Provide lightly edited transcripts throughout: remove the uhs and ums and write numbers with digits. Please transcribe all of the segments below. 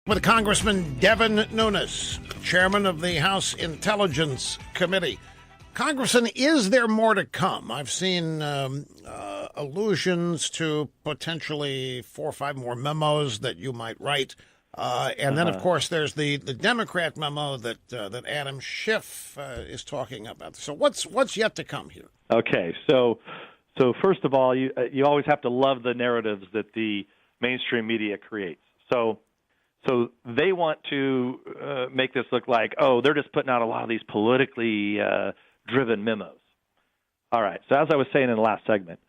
With Congressman Devin Nunes, chairman of the House Intelligence Committee. Congressman, is there more to come? I've seen allusions to potentially 4 or 5 more memos that you might write. And then, of course, there's the Democrat memo that Adam Schiff is talking about. So what's yet to come here? Okay, so first of all, you always have to love the narratives that the mainstream media creates. So they want to make this look like, they're just putting out a lot of these politically driven memos. All right, so as I was saying in the last segment,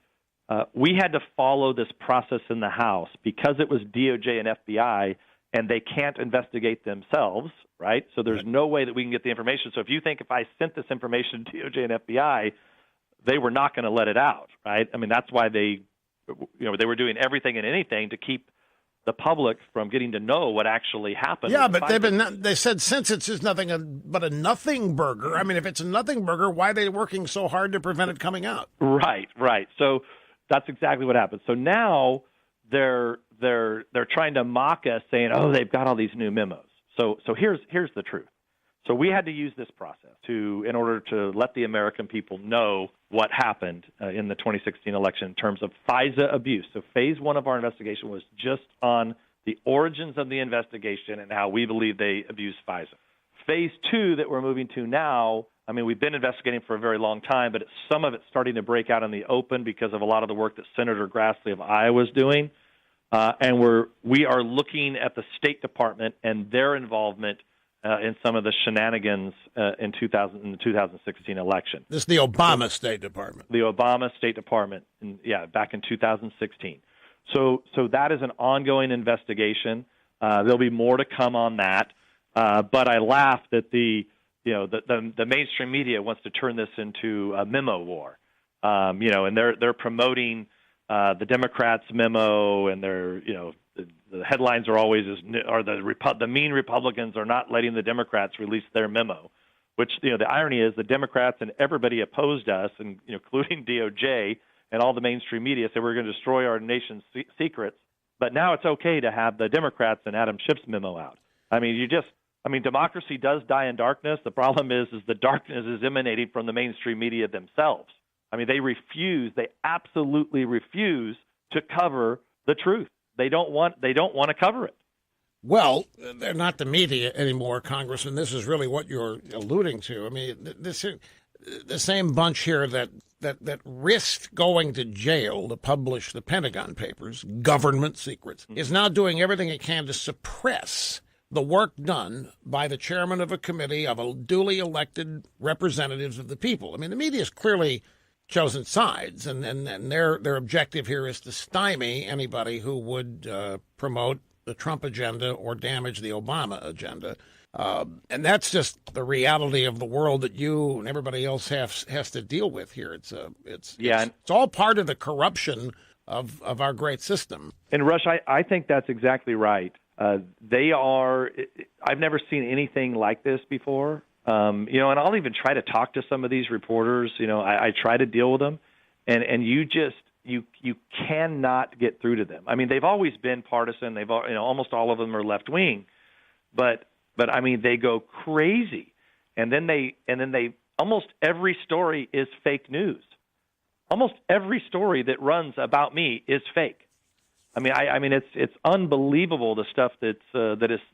we had to follow this process in the House because it was DOJ and FBI, and they can't investigate themselves, right? So there's no way that we can get the information. So if you think if I sent this information to DOJ and FBI, they were not going to let it out, right? I mean, that's why they were doing everything and anything to keep the public from getting to know what actually happened. Yeah, but they said since it's just nothing but a nothing burger. I mean, if it's a nothing burger, why are they working so hard to prevent it coming out? Right. So that's exactly what happened. So now they're trying to mock us, saying, they've got all these new memos. So here's the truth. So we had to use this process in order to let the American people know what happened in the 2016 election in terms of FISA abuse. So phase 1 of our investigation was just on the origins of the investigation and how we believe they abused FISA. Phase 2 that we're moving to now, I mean, we've been investigating for a very long time, but some of it's starting to break out in the open because of a lot of the work that Senator Grassley of Iowa is doing. And we are looking at the State Department and their involvement in some of the shenanigans in the 2016 election. This is the Obama State Department. The Obama State Department, back in 2016. So that is an ongoing investigation. There'll be more to come on that. But I laugh that the mainstream media wants to turn this into a memo war. And they're promoting the Democrats' memo, and they're the headlines are always the mean Republicans are not letting the Democrats release their memo, which the irony is the Democrats and everybody opposed us, and including DOJ and all the mainstream media said we're going to destroy our nation's secrets. But now it's okay to have the Democrats and Adam Schiff's memo out. I mean, democracy does die in darkness. The problem is the darkness is emanating from the mainstream media themselves. I mean, they absolutely refuse to cover the truth. They don't want to cover it. Well, they're not the media anymore, Congressman. This is really what you're alluding to. I mean, the same bunch here that risked going to jail to publish the Pentagon Papers, government secrets, is now doing everything it can to suppress the work done by the chairman of a committee of duly elected representatives of the people. I mean, the media is clearly chosen sides, and their objective here is to stymie anybody who would promote the Trump agenda or damage the Obama agenda. And that's just the reality of the world that you and everybody else has to deal with here. It's all part of the corruption of our great system. And Rush, I think that's exactly right. I've never seen anything like this before. And I'll even try to talk to some of these reporters. I try to deal with them, and you cannot get through to them. I mean, they've always been partisan. Almost all of them are left wing, but I mean, they go crazy, and then they almost every story is fake news. Almost every story that runs about me is fake. I mean, it's unbelievable the stuff that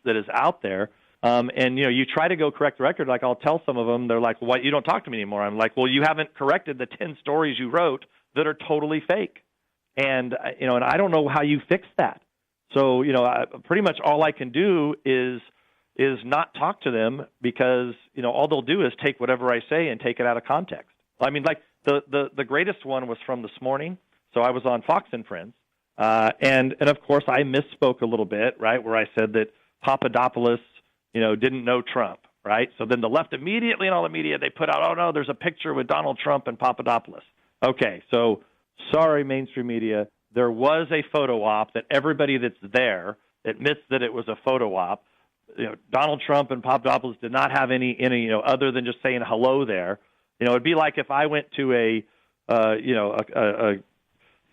is out there. And you try to go correct the record. Like I'll tell some of them, they're like, "Well, you don't talk to me anymore." I'm like, "Well, you haven't corrected the 10 stories you wrote that are totally fake." And and I don't know how you fix that. So pretty much all I can do is not talk to them because all they'll do is take whatever I say and take it out of context. I mean, like the greatest one was from this morning. So I was on Fox and Friends, and of course I misspoke a little bit, right, where I said that Papadopoulos didn't know Trump, right? So then the left immediately in all the media, they put out, no, there's a picture with Donald Trump and Papadopoulos. Okay, so sorry, mainstream media. There was a photo op that everybody that's there admits that it was a photo op. Donald Trump and Papadopoulos did not have any other than just saying hello there. It'd be like if I went to a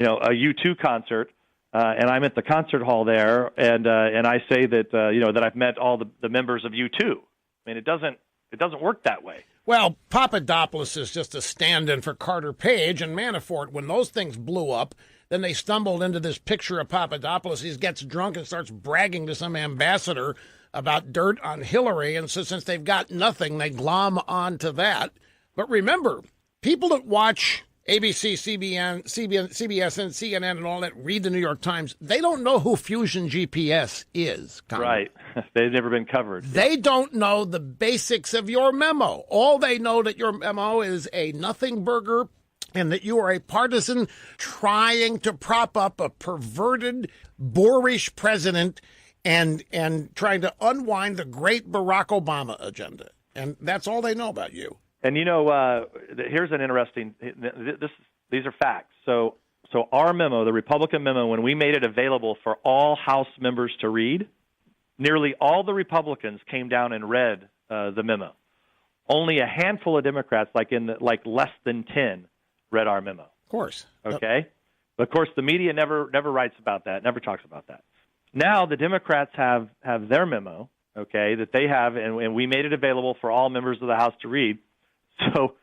U2 concert and I'm at the concert hall there, and I say that that I've met all the members of U2. I mean, it doesn't work that way. Well, Papadopoulos is just a stand-in for Carter Page and Manafort. When those things blew up, then they stumbled into this picture of Papadopoulos. He gets drunk and starts bragging to some ambassador about dirt on Hillary. And so since they've got nothing, they glom onto that. But remember, people that watch ABC, CBS, and CNN and all that, read the New York Times, they don't know who Fusion GPS is. Right. They've never been covered. They don't know the basics of your memo. All they know that your memo is a nothing burger and that you are a partisan trying to prop up a perverted, boorish president and trying to unwind the great Barack Obama agenda. And that's all they know about you. And here's an interesting. These are facts. So our memo, the Republican memo, when we made it available for all House members to read, nearly all the Republicans came down and read the memo. Only a handful of Democrats, like less than 10, read our memo. Of course. Okay. But of course, the media never writes about that, never talks about that. Now the Democrats have their memo, okay, that they have, and we made it available for all members of the House to read. So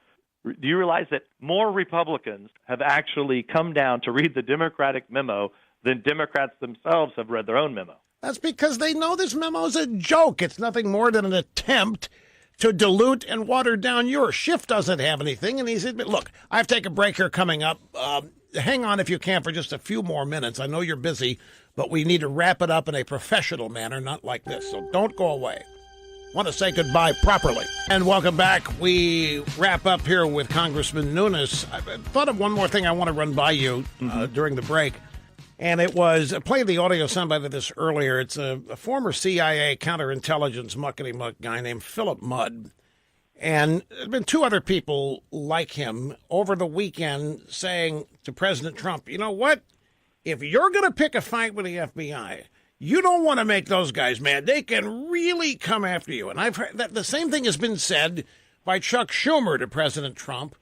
do you realize that more Republicans have actually come down to read the Democratic memo than Democrats themselves have read their own memo? That's because they know this memo is a joke. It's nothing more than an attempt to dilute and water down yours. Schiff doesn't have anything, and he said, look, I have to take a break here coming up. Hang on if you can for just a few more minutes. I know you're busy, but we need to wrap it up in a professional manner, not like this. So don't go away. Want to say goodbye properly. And welcome back. We wrap up here with Congressman Nunes. I thought of one more thing I want to run by you during the break. And it was, I played the audio soundbite of this earlier. It's a former CIA counterintelligence muckety-muck guy named Philip Mudd. And there have been two other people like him over the weekend saying to President Trump, you know what? If you're going to pick a fight with the FBI, you don't want to make those guys mad. They can really come after you. And I've heard that the same thing has been said by Chuck Schumer to President Trump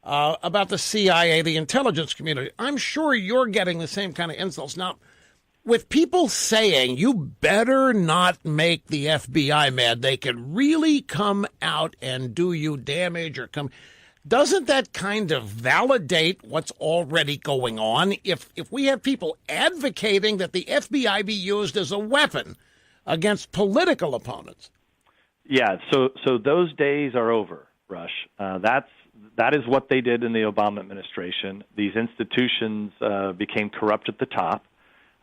about the CIA, the intelligence community. I'm sure you're getting the same kind of insults. Now, with people saying you better not make the FBI mad, they can really come out and do you damage or come. Doesn't that kind of validate what's already going on? If we have people advocating that the FBI be used as a weapon against political opponents. Yeah, so those days are over, Rush. That is what they did in the Obama administration. These institutions became corrupt at the top.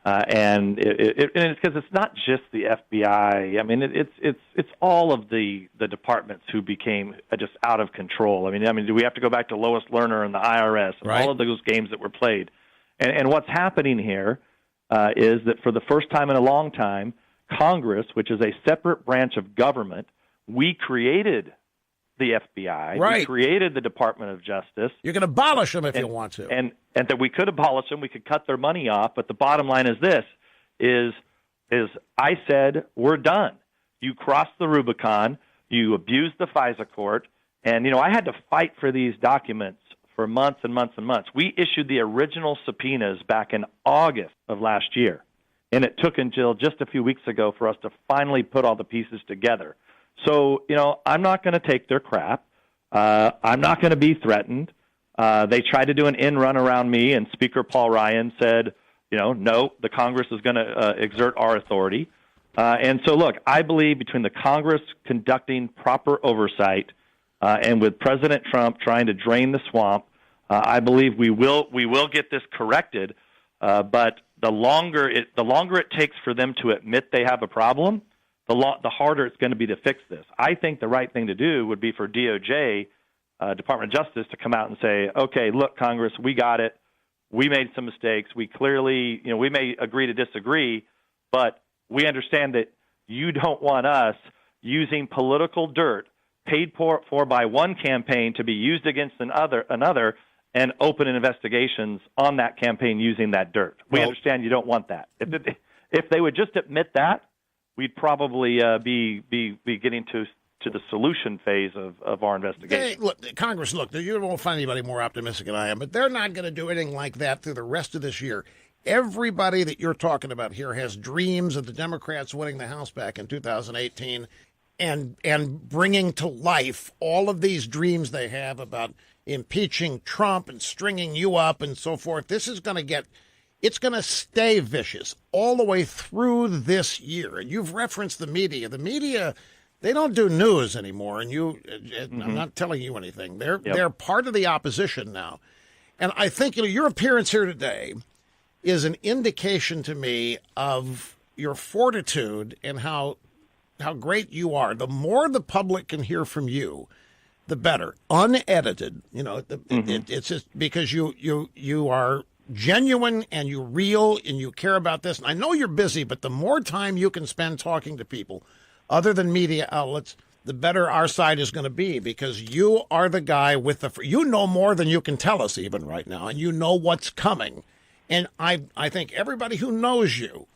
And it's because it's not just the FBI. I mean, it's all of the departments who became just out of control. I mean, do we have to go back to Lois Lerner and the IRS and all of those games that were played? And what's happening here is that for the first time in a long time, Congress, which is a separate branch of government, we created the FBI. Right. We created the Department of Justice. You can abolish them if you want to. And that we could abolish them, we could cut their money off, but the bottom line is this, is I said, we're done. You crossed the Rubicon, you abused the FISA court, and, I had to fight for these documents for months and months and months. We issued the original subpoenas back in August of last year, and it took until just a few weeks ago for us to finally put all the pieces together. So, I'm not going to take their crap. I'm not going to be threatened. They tried to do an in run around me, and Speaker Paul Ryan said, no, the Congress is going to exert our authority. And so, look, I believe between the Congress conducting proper oversight and with President Trump trying to drain the swamp, I believe we will get this corrected. But the longer it takes for them to admit they have a problem, the harder it's going to be to fix this. I think the right thing to do would be for DOJ, Department of Justice, to come out and say, okay, look, Congress, we got it. We made some mistakes. We clearly, we may agree to disagree, but we understand that you don't want us using political dirt paid for by one campaign to be used against another and open investigations on that campaign using that dirt. We understand you don't want that. If they would just admit that, we'd probably be getting to the solution phase of our investigation. Congress, you won't find anybody more optimistic than I am, but they're not going to do anything like that through the rest of this year. everybody that you're talking about here has dreams of the Democrats winning the House back in 2018 and bringing to life all of these dreams they have about impeaching Trump and stringing you up and so forth. This is going to it's going to stay vicious all the way through this year. And you've referenced the media. The media, they don't do news anymore. And I'm not telling you anything. They're part of the opposition now. And I think your appearance here today is an indication to me of your fortitude and how great you are. The more the public can hear from you, the better. Unedited, it's just because you are genuine and you're real and you care about this. And I know you're busy, but the more time you can spend talking to people other than media outlets, the better our side is going to be, because you are the guy with you know more than you can tell us even right now, and you know what's coming. And I think everybody who knows you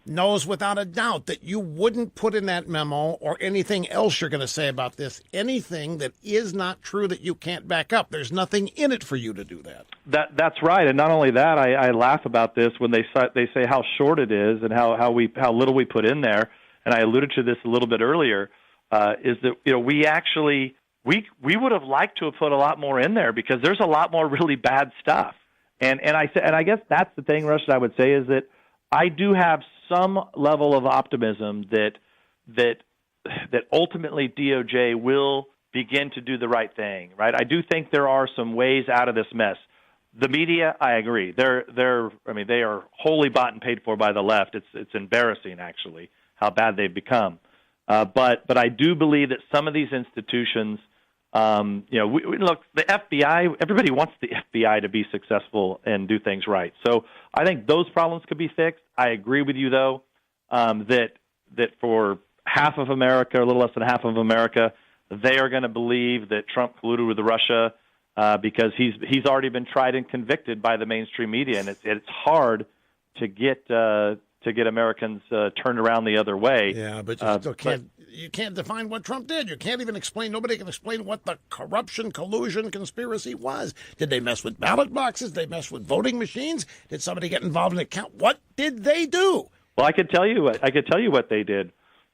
knows without a doubt that you wouldn't put in that memo or anything else you're going to say about this, anything that is not true that you can't back up. There's nothing in it for you to do that. That's right. And not only that, I laugh about this when they say how short it is and how little we put in there. And I alluded to this a little bit earlier, is that we actually we would have liked to have put a lot more in there, because there's a lot more really bad stuff. And I guess that's the thing, Rush, that I would say, is that I do have some level of optimism that ultimately DOJ will begin to do the right thing, right? I do think there are some ways out of this mess. The media, I agree. They are wholly bought and paid for by the left. It's embarrassing, actually, how bad they've become. But I do believe that some of these institutions, look, the FBI, everybody wants the FBI to be successful and do things right. So I think those problems could be fixed. I agree with you, though, that for half of America, a little less than half of America, they are going to believe that Trump colluded with Russia because he's already been tried and convicted by the mainstream media, and it's hard to get Americans turned around the other way. Yeah, but you still can't. You can't define what Trump did. You can't even explain. Nobody can explain what the corruption, collusion, conspiracy was. Did they mess with ballot boxes? Did they mess with voting machines? Did somebody get involved in a count? What did they do? Well, I could tell you what they did.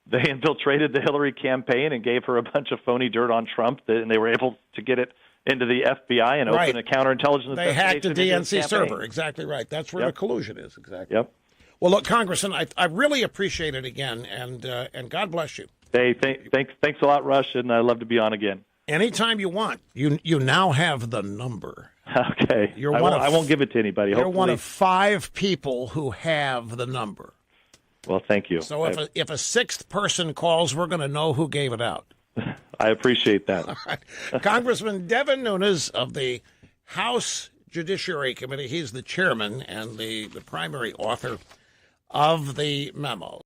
They infiltrated the Hillary campaign and gave her a bunch of phony dirt on Trump, and they were able to get it into the FBI and open a counterintelligence. They hacked the DNC server. Exactly right. That's where the collusion is. Exactly. Yep. Well, look, Congressman, I really appreciate it again, and God bless you. Hey, thanks a lot, Rush, and I'd love to be on again. Anytime you want. You now have the number. Okay. I won't give it to anybody. You're one of 5 people who have the number. Well, thank you. So if a sixth person calls, we're going to know who gave it out. I appreciate that. All right. Congressman Devin Nunes of the House Judiciary Committee. He's the chairman and the primary author of the memo.